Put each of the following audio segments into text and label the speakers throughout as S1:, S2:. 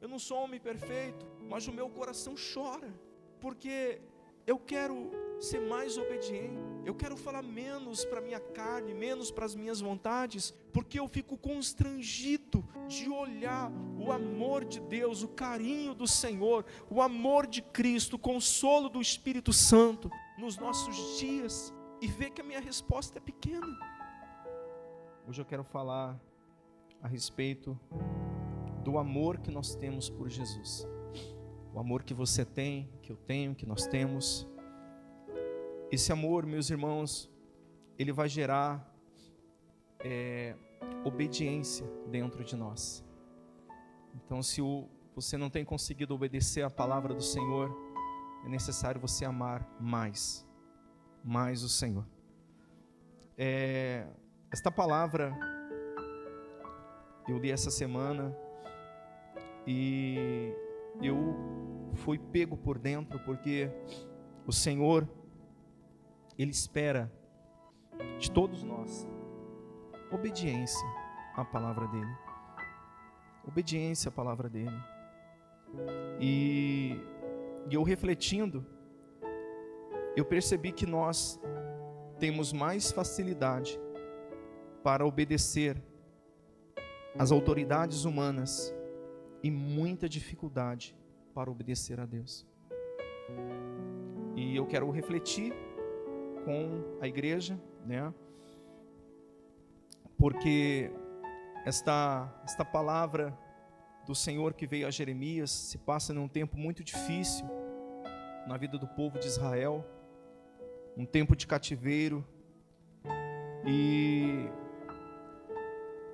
S1: eu não sou homem perfeito, mas o meu coração chora, porque eu quero ser mais obediente, eu quero falar menos para a minha carne, menos para as minhas vontades, porque eu fico constrangido de olhar o amor de Deus, o carinho do Senhor, o amor de Cristo, o consolo do Espírito Santo nos nossos dias, e ver que a minha resposta é pequena. Hoje eu quero falar a respeito do amor que nós temos por Jesus. O amor que você tem, que eu tenho, que nós temos. Esse amor, meus irmãos, ele vai gerar obediência dentro de nós. Então, se você não tem conseguido obedecer a palavra do Senhor, é necessário você amar mais o Senhor. Esta palavra eu li essa semana e eu fui pego por dentro, porque o Senhor, Ele espera de todos nós obediência à palavra dEle. Obediência à palavra dEle. E eu refletindo, eu percebi que nós temos mais facilidade para obedecer às autoridades humanas e muita dificuldade para obedecer a Deus. E eu quero refletir com a igreja, né? Porque esta palavra do Senhor que veio a Jeremias se passa num tempo muito difícil na vida do povo de Israel, um tempo de cativeiro, e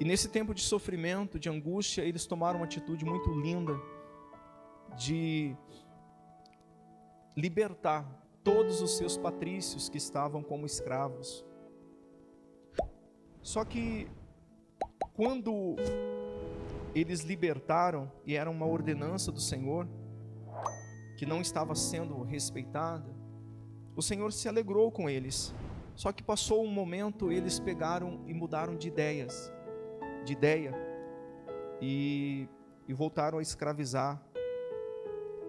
S1: nesse tempo de sofrimento, de angústia, eles tomaram uma atitude muito linda de libertar todos os seus patrícios que estavam como escravos. Só que quando eles libertaram, e era uma ordenança do Senhor que não estava sendo respeitada, o Senhor se alegrou com eles. Só que passou um momento, eles pegaram e mudaram de ideia, e voltaram a escravizar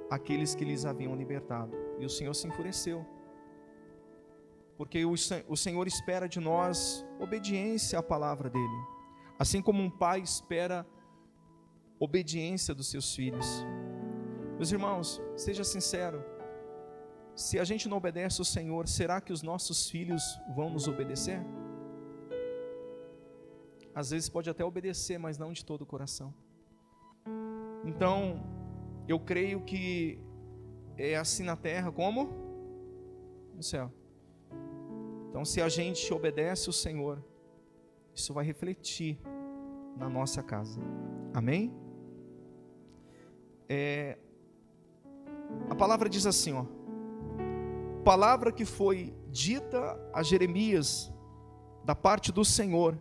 S1: aqueles que lhes haviam libertado. E o Senhor se enfureceu, porque o Senhor espera de nós obediência à palavra dEle, assim como um pai espera obediência dos seus filhos. Meus irmãos, seja sincero, se a gente não obedece ao Senhor, será que os nossos filhos vão nos obedecer? Às vezes pode até obedecer, mas não de todo o coração. Então, eu creio que é assim na terra como no céu. Então, se a gente obedece ao Senhor, isso vai refletir na nossa casa. Amém? A palavra diz assim, palavra que foi dita a Jeremias da parte do Senhor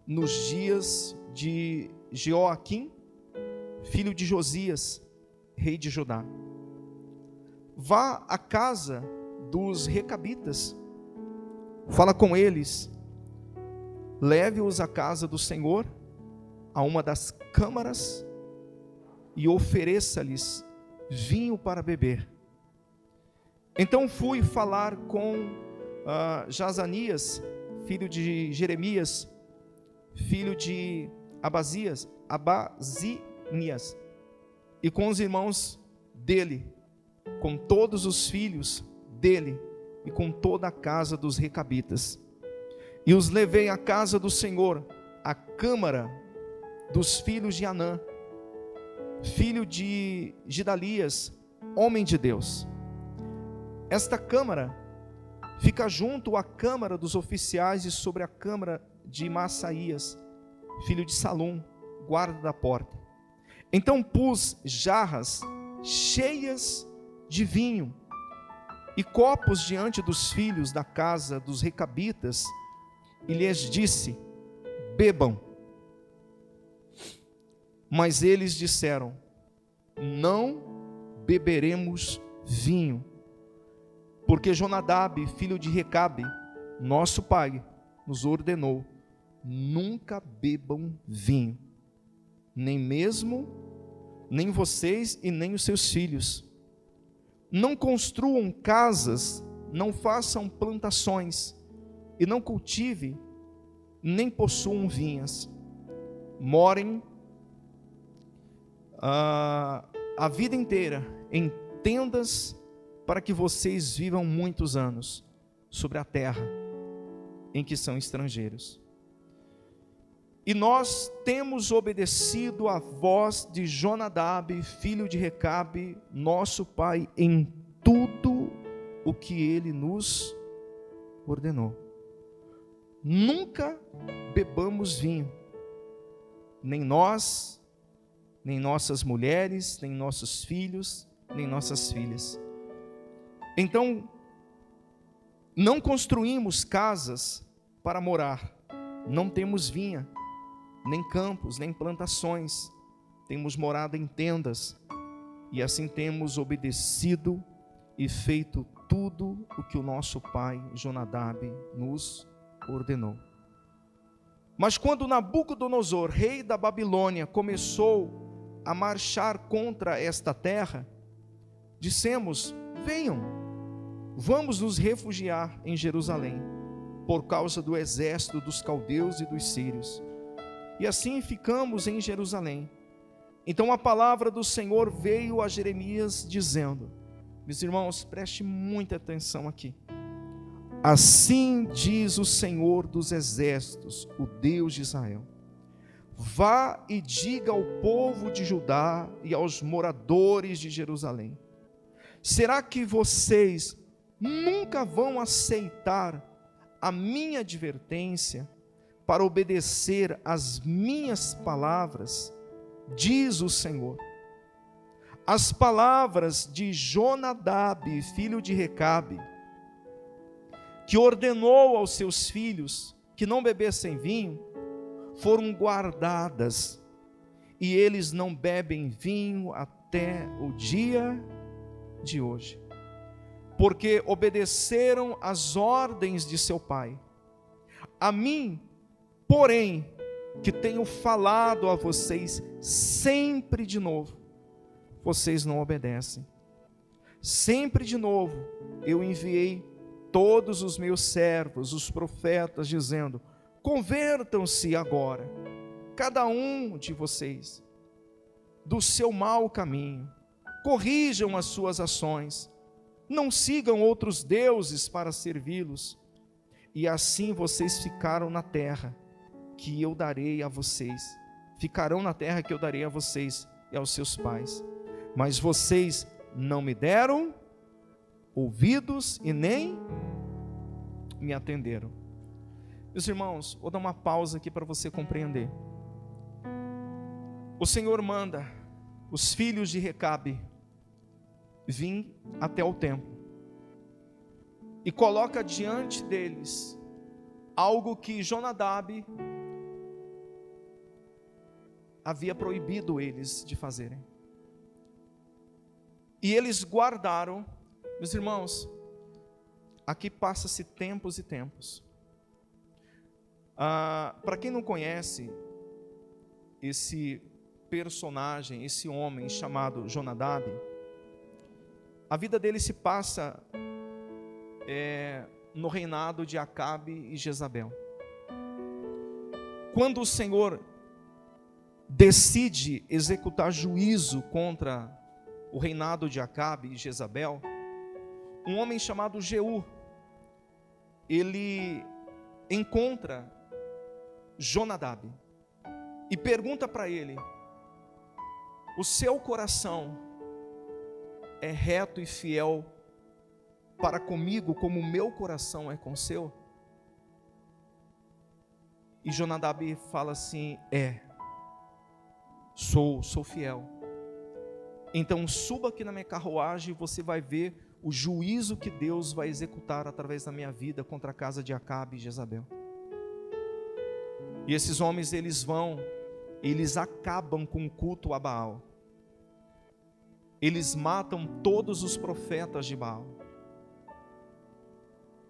S1: nos dias de Jeoaquim, filho de Josias, rei de Judá. Vá à casa dos recabitas, fala com eles, leve-os à casa do Senhor, a uma das câmaras, e ofereça-lhes vinho para beber. Então fui falar com Jazanias, filho de Jeremias, filho de Abazinias, e com os irmãos dele, com todos os filhos dele, e com toda a casa dos recabitas. E os levei à casa do Senhor, à câmara dos filhos de Anã, filho de Gidalias, homem de Deus. Esta câmara fica junto à câmara dos oficiais e sobre a câmara de Massaías, filho de Salum, guarda da porta. Então pus jarras cheias de vinho e copos diante dos filhos da casa dos recabitas, e lhes disse: bebam. Mas eles disseram: não beberemos vinho, porque Jonadab, filho de Recabe, nosso pai, nos ordenou: nunca bebam vinho, nem nem vocês e nem os seus filhos. Não construam casas, não façam plantações, e não cultive, nem possuam vinhas. Morem a vida inteira em tendas, para que vocês vivam muitos anos sobre a terra em que são estrangeiros. E nós temos obedecido à voz de Jonadab, filho de Recabe, nosso pai, em tudo o que ele nos ordenou. Nunca bebamos vinho, nem nós, nem nossas mulheres, nem nossos filhos, nem nossas filhas. Então, não construímos casas para morar, não temos vinha, nem campos, nem plantações, temos morado em tendas, e assim temos obedecido e feito tudo o que o nosso pai Jonadab nos ordenou. Mas quando Nabucodonosor, rei da Babilônia, começou a marchar contra esta terra, dissemos: venham, vamos nos refugiar em Jerusalém, por causa do exército dos caldeus e dos sírios. E assim ficamos em Jerusalém. Então a palavra do Senhor veio a Jeremias dizendo, meus irmãos, preste muita atenção aqui. Assim diz o Senhor dos exércitos, o Deus de Israel: vá e diga ao povo de Judá e aos moradores de Jerusalém: será que vocês nunca vão aceitar a minha advertência para obedecer às minhas palavras? Diz o Senhor. As palavras de Jonadab, filho de Recabe, que ordenou aos seus filhos que não bebessem vinho, foram guardadas, e eles não bebem vinho até o dia de hoje, porque obedeceram às ordens de seu pai. A mim, porém, que tenho falado a vocês sempre de novo, vocês não obedecem. Sempre de novo eu enviei todos os meus servos, os profetas, dizendo: convertam-se agora, cada um de vocês, do seu mau caminho, corrijam as suas ações, não sigam outros deuses para servi-los, e assim vocês ficaram na terra que eu darei a vocês, ficarão na terra que eu darei a vocês e aos seus pais. Mas vocês não me deram ouvidos e nem me atenderam. Meus irmãos, vou dar uma pausa aqui para você compreender. O Senhor manda os filhos de Recabe vir até o templo e coloca diante deles algo que Jonadab havia proibido eles de fazerem. E eles guardaram. Meus irmãos, aqui passa-se tempos e tempos. Para quem não conhece esse personagem, esse homem chamado Jonadab, a vida dele se passa no reinado de Acabe e Jezabel. Quando o Senhor decide executar juízo contra o reinado de Acabe e Jezabel, um homem chamado Jeú, ele encontra Jonadab e pergunta para ele: o seu coração é reto e fiel para comigo como o meu coração é com o seu? E Jonadab fala assim: sou fiel. Então suba aqui na minha carruagem e você vai ver o juízo que Deus vai executar através da minha vida contra a casa de Acabe e Jezabel. E esses homens, eles acabam com o culto a Baal. Eles matam todos os profetas de Baal.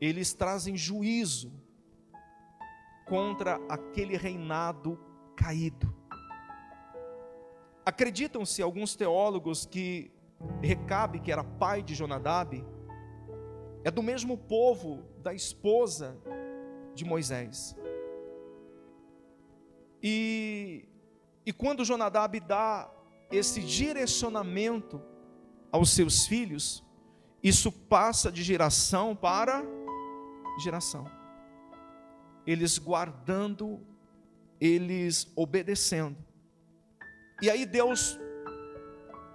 S1: Eles trazem juízo contra aquele reinado caído. Acreditam-se alguns teólogos que Recabe, que era pai de Jonadab, é do mesmo povo da esposa de Moisés. E quando Jonadab dá esse direcionamento aos seus filhos, isso passa de geração para geração. Eles guardando, eles obedecendo. E aí Deus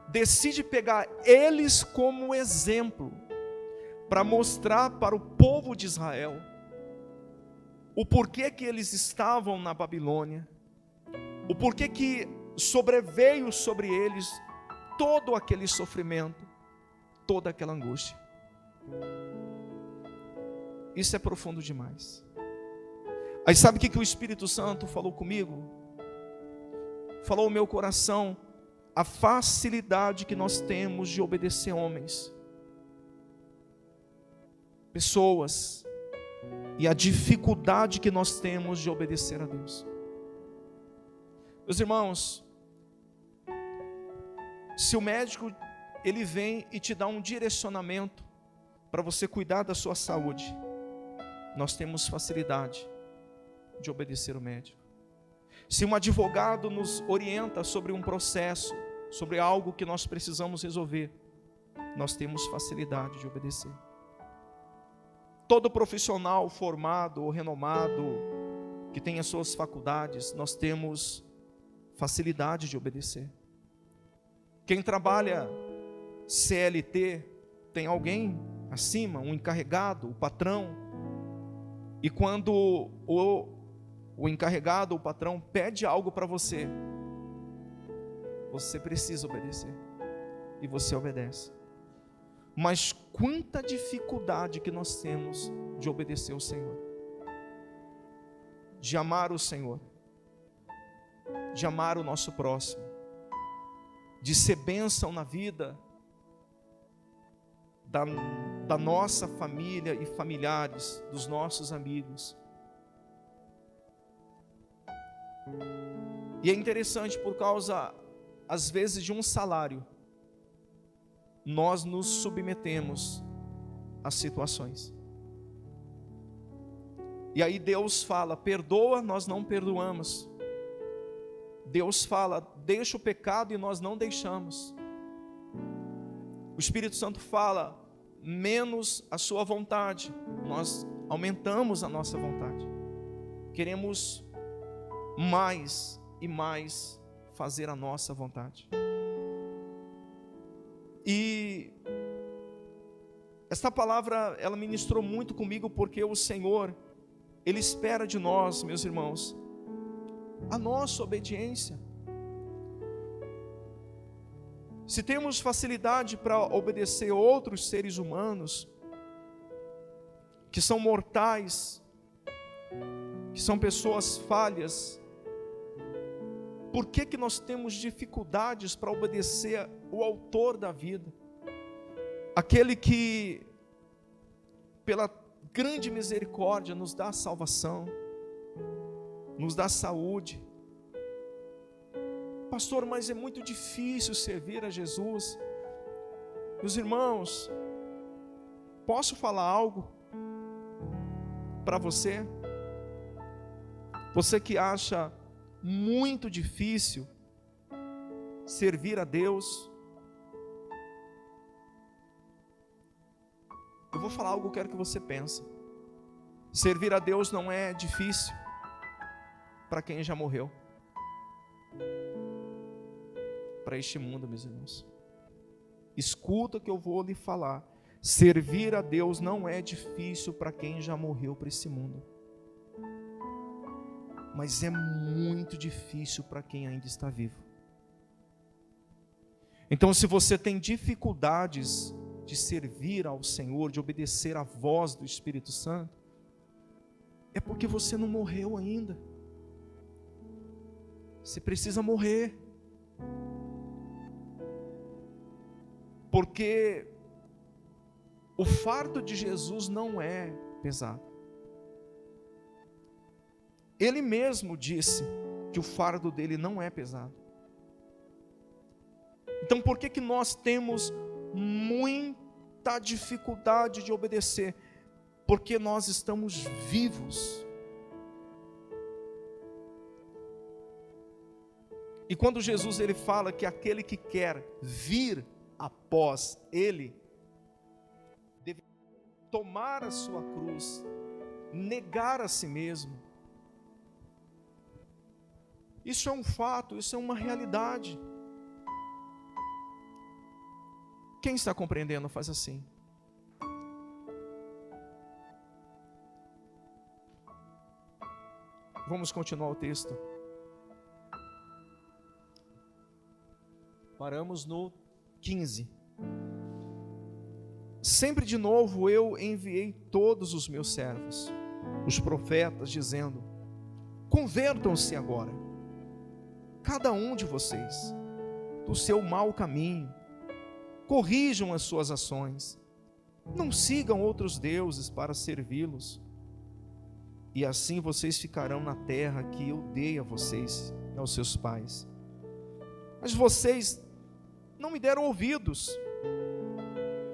S1: decide pegar eles como exemplo, para mostrar para o povo de Israel o porquê que eles estavam na Babilônia, o porquê que sobreveio sobre eles todo aquele sofrimento, toda aquela angústia. Isso é profundo demais. Aí sabe o que o Espírito Santo falou comigo? Falou ao meu coração a facilidade que nós temos de obedecer homens, pessoas, e a dificuldade que nós temos de obedecer a Deus. Meus irmãos, se o médico ele vem e te dá um direcionamento para você cuidar da sua saúde, nós temos facilidade de obedecer o médico. Se um advogado nos orienta sobre um processo, sobre algo que nós precisamos resolver, nós temos facilidade de obedecer. Todo profissional formado ou renomado, que tem as suas faculdades, nós temos facilidade de obedecer. Quem trabalha CLT, tem alguém acima, um encarregado, o patrão, e quando o encarregado, o patrão, pede algo para você, você precisa obedecer, e você obedece. Mas quanta dificuldade que nós temos de obedecer ao Senhor, de amar o Senhor, de amar o nosso próximo, de ser bênção na vida da nossa família e familiares, dos nossos amigos. E é interessante, por causa, às vezes, de um salário, nós nos submetemos às situações. E aí Deus fala, perdoa, nós não perdoamos. Deus fala, deixa o pecado, e nós não deixamos. O Espírito Santo fala, menos a sua vontade, nós aumentamos a nossa vontade. Queremos mais e mais fazer a nossa vontade. E esta palavra, ela ministrou muito comigo, porque o Senhor, Ele espera de nós, meus irmãos, a nossa obediência. Se temos facilidade para obedecer outros seres humanos, que são mortais, que são pessoas falhas, por que nós temos dificuldades para obedecer o autor da vida? Aquele que, pela grande misericórdia, nos dá salvação, nos dá saúde. Pastor, mas é muito difícil servir a Jesus. Meus irmãos, posso falar algo para você? Você que acha muito difícil servir a Deus, eu vou falar algo que eu quero que você pense. Servir a Deus não é difícil para quem já morreu, para este mundo, meus irmãos. Escuta o que eu vou lhe falar. Servir a Deus não é difícil para quem já morreu para esse mundo, mas é muito difícil para quem ainda está vivo. Então, se você tem dificuldades de servir ao Senhor, de obedecer à voz do Espírito Santo, é porque você não morreu ainda. Você precisa morrer. Porque o fardo de Jesus não é pesado. Ele mesmo disse que o fardo dele não é pesado. Então por que nós temos muita dificuldade de obedecer? Porque nós estamos vivos. E quando Jesus ele fala que aquele que quer vir após ele, deve tomar a sua cruz, negar a si mesmo. Isso é um fato, isso é uma realidade. Quem está compreendendo faz assim. Vamos continuar o texto. Paramos no 15. Sempre de novo eu enviei todos os meus servos, os profetas, dizendo: convertam-se agora, cada um de vocês, do seu mau caminho, corrijam as suas ações, não sigam outros deuses para servi-los, e assim vocês ficarão na terra que eu dei a vocês e aos seus pais. Mas vocês não me deram ouvidos,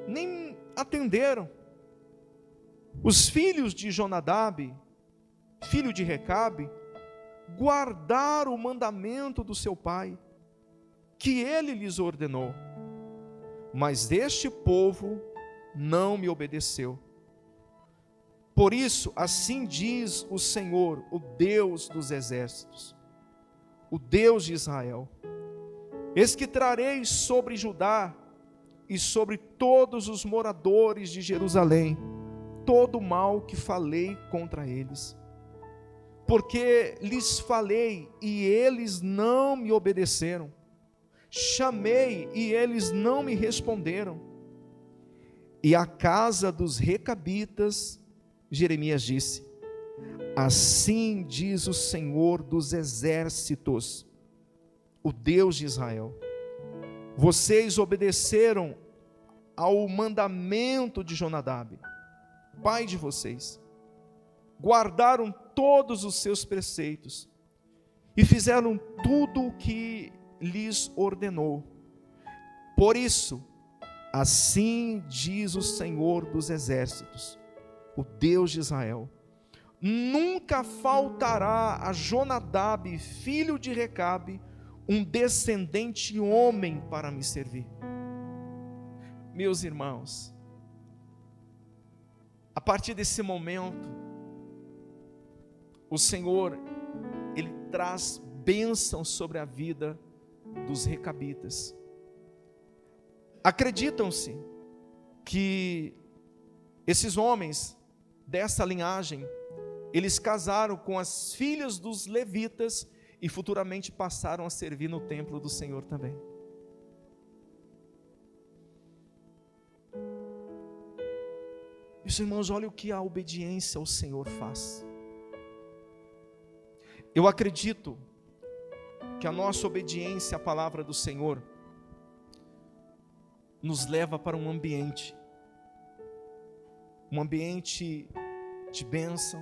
S1: nem atenderam. Os filhos de Jonadab, filho de Recabe, guardaram o mandamento do seu pai, que ele lhes ordenou. Mas este povo não me obedeceu. Por isso, assim diz o Senhor, o Deus dos exércitos, o Deus de Israel: eis que trarei sobre Judá e sobre todos os moradores de Jerusalém todo o mal que falei contra eles. Porque lhes falei e eles não me obedeceram. Chamei e eles não me responderam. E a casa dos recabitas, Jeremias disse: assim diz o Senhor dos exércitos, o Deus de Israel: vocês obedeceram ao mandamento de Jonadab, pai de vocês, guardaram todos os seus preceitos e fizeram tudo o que lhes ordenou. Por isso, assim diz o Senhor dos exércitos, o Deus de Israel: nunca faltará a Jonadab, filho de Recabe, um descendente homem para me servir. Meus irmãos, a partir desse momento, o Senhor, Ele traz bênção sobre a vida dos recabitas. Acreditam-se que esses homens dessa linhagem, eles casaram com as filhas dos levitas e futuramente passaram a servir no templo do Senhor também. Meus irmãos, olha o que a obediência ao Senhor faz. Eu acredito que a nossa obediência à palavra do Senhor nos leva para um ambiente de bênção,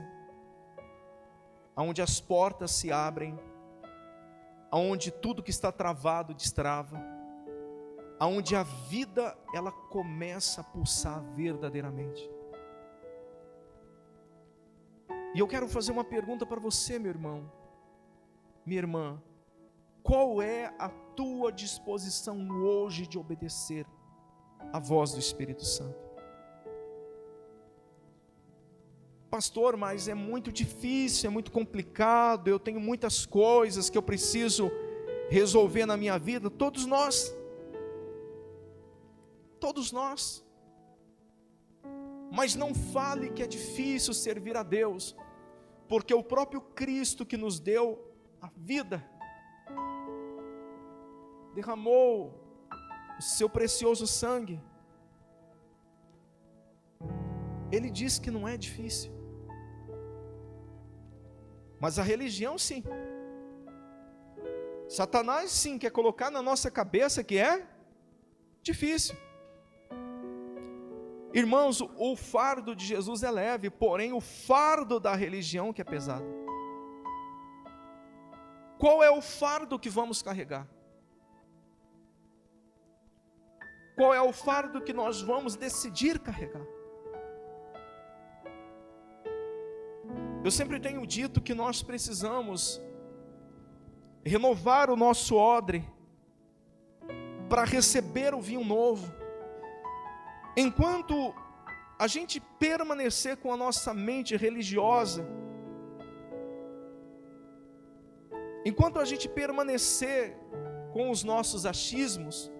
S1: onde as portas se abrem, onde tudo que está travado destrava, onde a vida ela começa a pulsar verdadeiramente. E eu quero fazer uma pergunta para você, meu irmão, minha irmã: qual é a tua disposição hoje de obedecer à voz do Espírito Santo? Pastor, mas é muito difícil, é muito complicado, eu tenho muitas coisas que eu preciso resolver na minha vida. Todos nós. Mas não fale que é difícil servir a Deus, porque o próprio Cristo que nos deu a vida, derramou o seu precioso sangue, Ele diz que não é difícil. Mas a religião sim. Satanás sim quer colocar na nossa cabeça que é difícil. Irmãos, o fardo de Jesus é leve, porém o fardo da religião que é pesado. Qual é o fardo que vamos carregar? qual é o fardo que nós vamos decidir carregar. Eu sempre tenho dito que nós precisamos renovar o nosso odre para receber o vinho novo. Enquanto a gente permanecer com a nossa mente religiosa, enquanto a gente permanecer com os nossos achismos,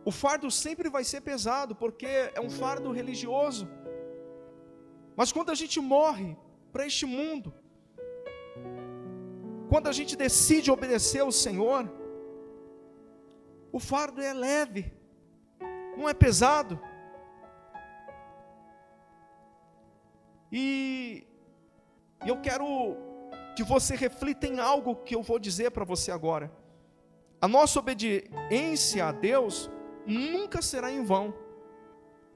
S1: o fardo sempre vai ser pesado, porque é um fardo religioso. Mas quando a gente morre para este mundo, quando a gente decide obedecer ao Senhor, o fardo é leve, não é pesado. E eu quero que você reflita em algo que eu vou dizer para você agora. A nossa obediência a Deus nunca será em vão.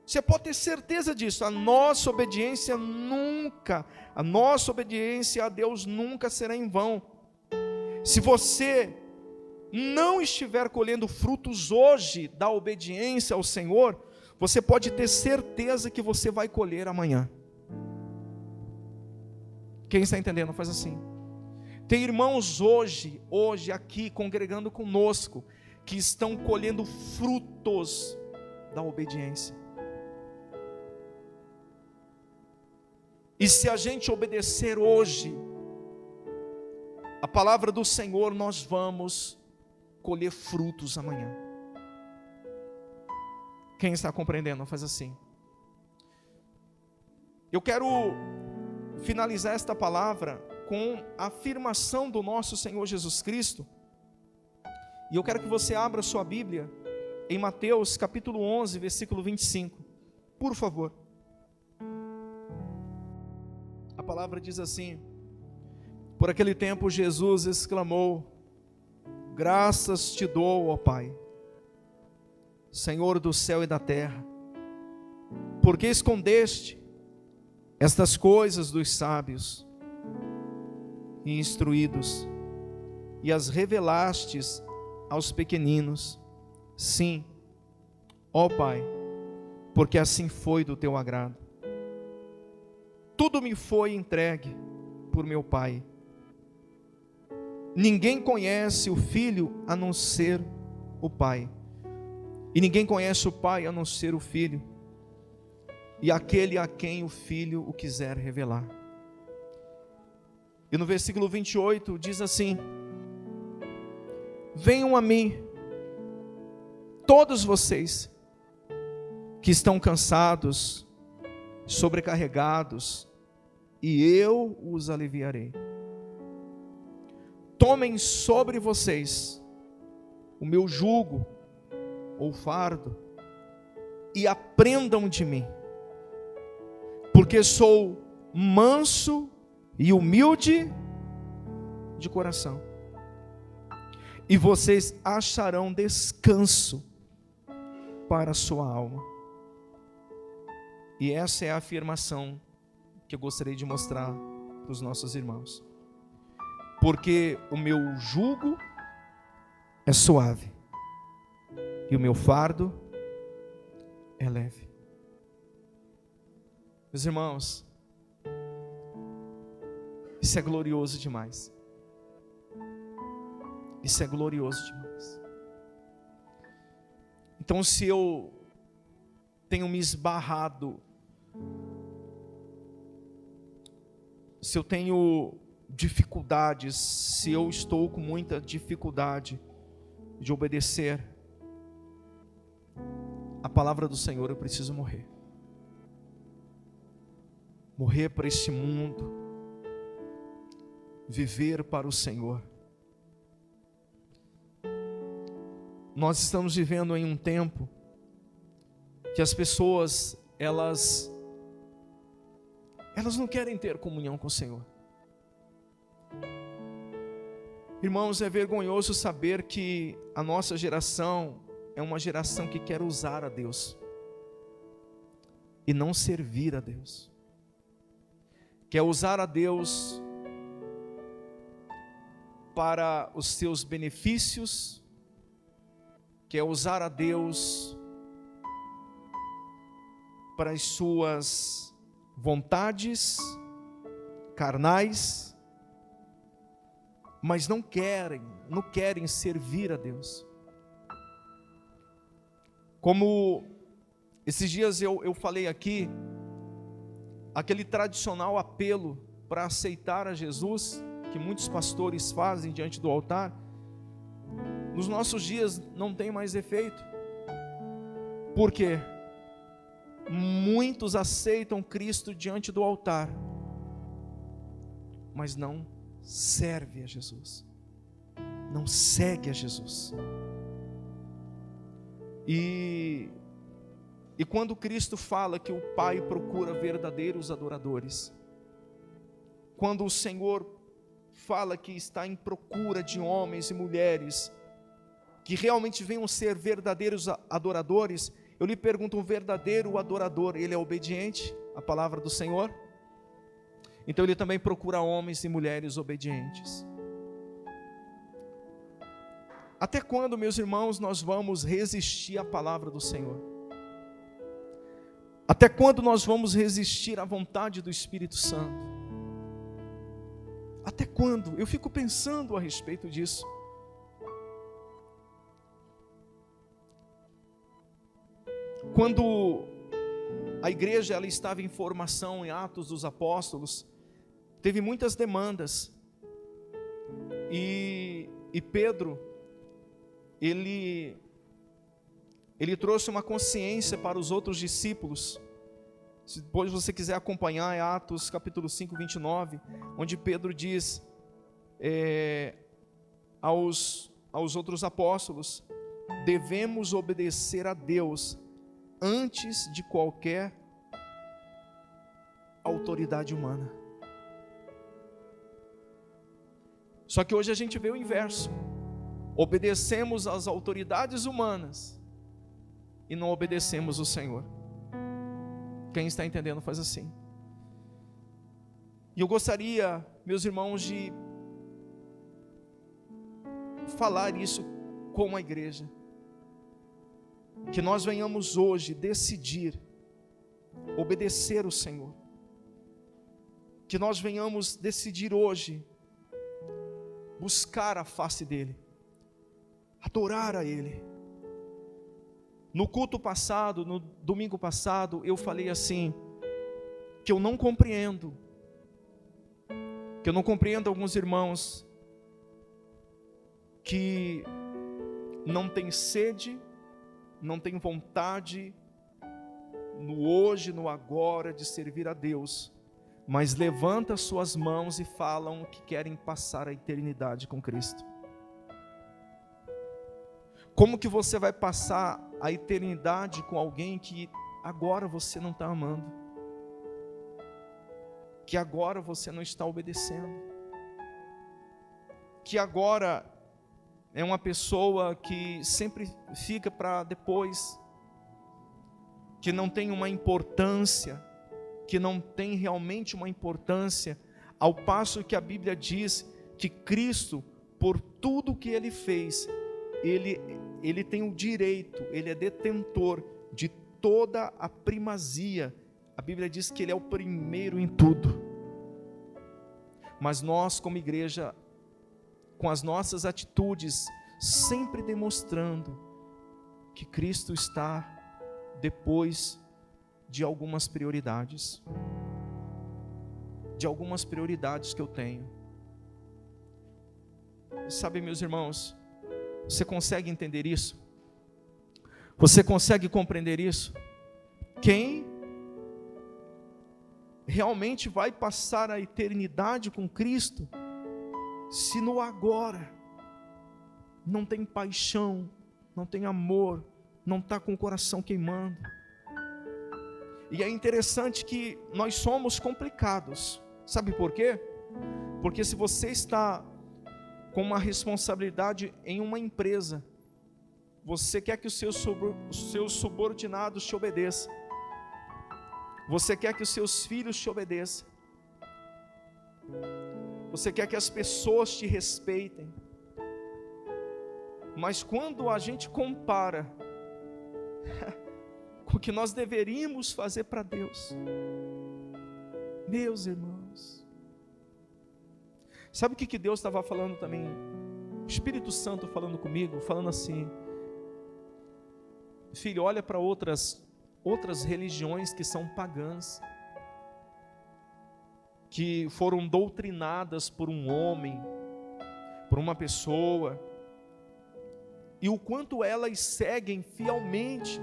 S1: Você pode ter certeza disso. A nossa obediência a Deus nunca será em vão. Se você não estiver colhendo frutos hoje da obediência ao Senhor, você pode ter certeza que você vai colher amanhã. Quem está entendendo, faz assim. Tem irmãos hoje aqui congregando conosco, que estão colhendo frutos da obediência. E se a gente obedecer hoje a palavra do Senhor, nós vamos colher frutos amanhã. Quem está compreendendo, faz assim. Eu quero finalizar esta palavra com a afirmação do nosso Senhor Jesus Cristo. E eu quero que você abra sua Bíblia em Mateus capítulo 11, versículo 25. Por favor. A palavra diz assim: por aquele tempo Jesus exclamou: graças te dou, ó Pai, Senhor do céu e da terra, porque escondeste estas coisas dos sábios e instruídos, e as revelastes aos pequeninos. Sim, ó Pai, porque assim foi do teu agrado. Tudo me foi entregue por meu Pai. Ninguém conhece o Filho a não ser o Pai, e ninguém conhece o Pai a não ser o Filho, e aquele a quem o Filho o quiser revelar. E no versículo 28 diz assim: venham a mim, todos vocês que estão cansados, sobrecarregados, e eu os aliviarei. Tomem sobre vocês o meu jugo ou fardo e aprendam de mim, porque sou manso e humilde de coração, e vocês acharão descanso para a sua alma. E essa é a afirmação que eu gostaria de mostrar para os nossos irmãos. Porque o meu jugo é suave e o meu fardo é leve. Meus irmãos, isso é glorioso demais. Isso é glorioso demais. Então, se eu tenho me esbarrado, se eu tenho dificuldades, se eu estou com muita dificuldade de obedecer a palavra do Senhor, eu preciso morrer. Morrer para este mundo, viver para o Senhor. Nós estamos vivendo em um tempo que as pessoas, elas não querem ter comunhão com o Senhor. Irmãos, é vergonhoso saber que a nossa geração é uma geração que quer usar a Deus e não servir a Deus. Quer usar a Deus para os seus benefícios, quer usar a Deus para as suas vontades carnais, mas não querem servir a Deus. Como esses dias eu falei aqui, aquele tradicional apelo para aceitar a Jesus, que muitos pastores fazem diante do altar, nos nossos dias não tem mais efeito. Por quê? Muitos aceitam Cristo diante do altar, mas não serve a Jesus, não segue a Jesus. E quando Cristo fala que o Pai procura verdadeiros adoradores, quando o Senhor fala que está em procura de homens e mulheres que realmente venham ser verdadeiros adoradores, eu lhe pergunto, um verdadeiro adorador, ele é obediente à palavra do Senhor? Então ele também procura homens e mulheres obedientes. Até quando, meus irmãos, nós vamos resistir à palavra do Senhor? Até quando nós vamos resistir à vontade do Espírito Santo? Até quando? Eu fico pensando a respeito disso. Quando a igreja ela estava em formação em Atos dos Apóstolos, teve muitas demandas, e Pedro, ele trouxe uma consciência para os outros discípulos. Se depois você quiser acompanhar, é Atos capítulo 5, 29, onde Pedro diz aos outros apóstolos: devemos obedecer a Deus antes de qualquer autoridade humana. Só que hoje a gente vê o inverso: obedecemos às autoridades humanas e não obedecemos o Senhor. Quem está entendendo faz assim. E eu gostaria, meus irmãos, de falar isso com a igreja, que nós venhamos hoje decidir obedecer o Senhor, que nós venhamos decidir hoje buscar a face dEle, adorar a Ele. No culto passado, no domingo passado, eu falei assim, que eu não compreendo alguns irmãos que não têm sede, não têm vontade no hoje, no agora de servir a Deus, mas levantam suas mãos e falam que querem passar a eternidade com Cristo. Como que você vai passar a eternidade com alguém que agora você não está amando, que agora você não está obedecendo, que agora é uma pessoa que sempre fica para depois, que não tem uma importância, que não tem realmente uma importância, ao passo que a Bíblia diz que Cristo, por tudo que Ele fez, Ele tem o direito, Ele é detentor de toda a primazia. A Bíblia diz que Ele é o primeiro em tudo. Mas nós, como igreja, com as nossas atitudes, sempre demonstrando que Cristo está depois de algumas prioridades, que eu tenho. Sabe, meus irmãos, você consegue entender isso? Você consegue compreender isso? Quem realmente vai passar a eternidade com Cristo, se no agora não tem paixão, não tem amor, não está com o coração queimando? E é interessante que nós somos complicados. Sabe por quê? Porque se você está com uma responsabilidade em uma empresa, você quer que os seus subordinados te obedeçam, você quer que os seus filhos te obedeçam, você quer que as pessoas te respeitem, mas quando a gente compara com que nós deveríamos fazer para Deus. Meus irmãos, sabe o que Deus estava falando também? O Espírito Santo falando comigo, falando assim: filho, olha para outras religiões que são pagãs, que foram doutrinadas por um homem, por uma pessoa, e o quanto elas seguem fielmente,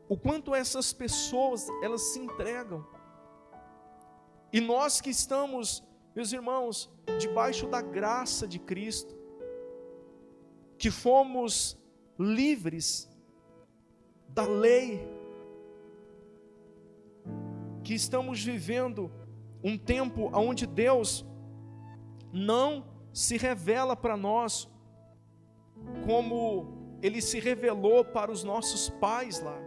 S1: o quanto essas pessoas, elas se entregam. E nós que estamos, meus irmãos, debaixo da graça de Cristo, que fomos livres da lei, que estamos vivendo um tempo onde Deus não se revela para nós como Ele se revelou para os nossos pais lá.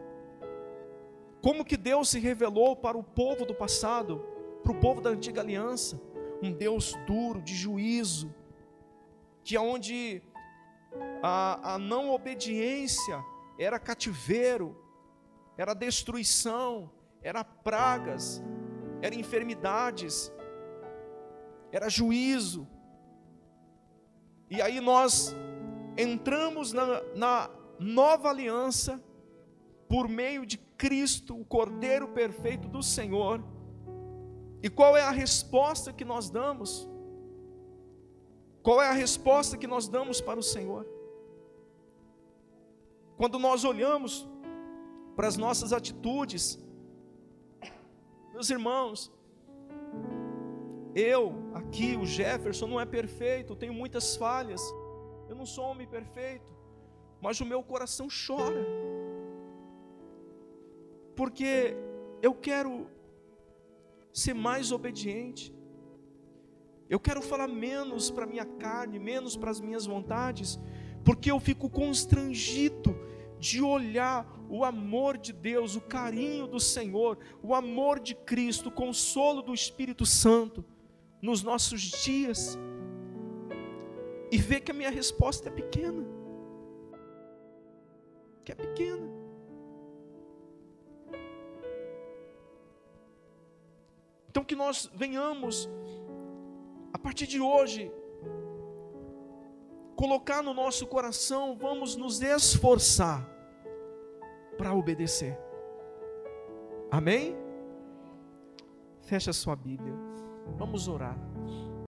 S1: Como que Deus se revelou para o povo do passado, para o povo da antiga aliança? Um Deus duro, de juízo, que onde a não obediência era cativeiro, era destruição, era pragas, era enfermidades, era juízo. E aí nós entramos na nova aliança, por meio de Cristo, o Cordeiro perfeito do Senhor. E qual é a resposta que nós damos? Qual é a resposta que nós damos para o Senhor? Quando nós olhamos para as nossas atitudes, meus irmãos, eu aqui, o Jefferson, não é perfeito, eu tenho muitas falhas, eu não sou homem perfeito, mas o meu coração chora, porque eu quero ser mais obediente, eu quero falar menos para a minha carne, menos para as minhas vontades, porque eu fico constrangido de olhar o amor de Deus, o carinho do Senhor, o amor de Cristo, o consolo do Espírito Santo nos nossos dias, e ver que a minha resposta é pequena, que é pequena. Então que nós venhamos, a partir de hoje, colocar no nosso coração, vamos nos esforçar para obedecer. Amém? Fecha a sua Bíblia, vamos orar.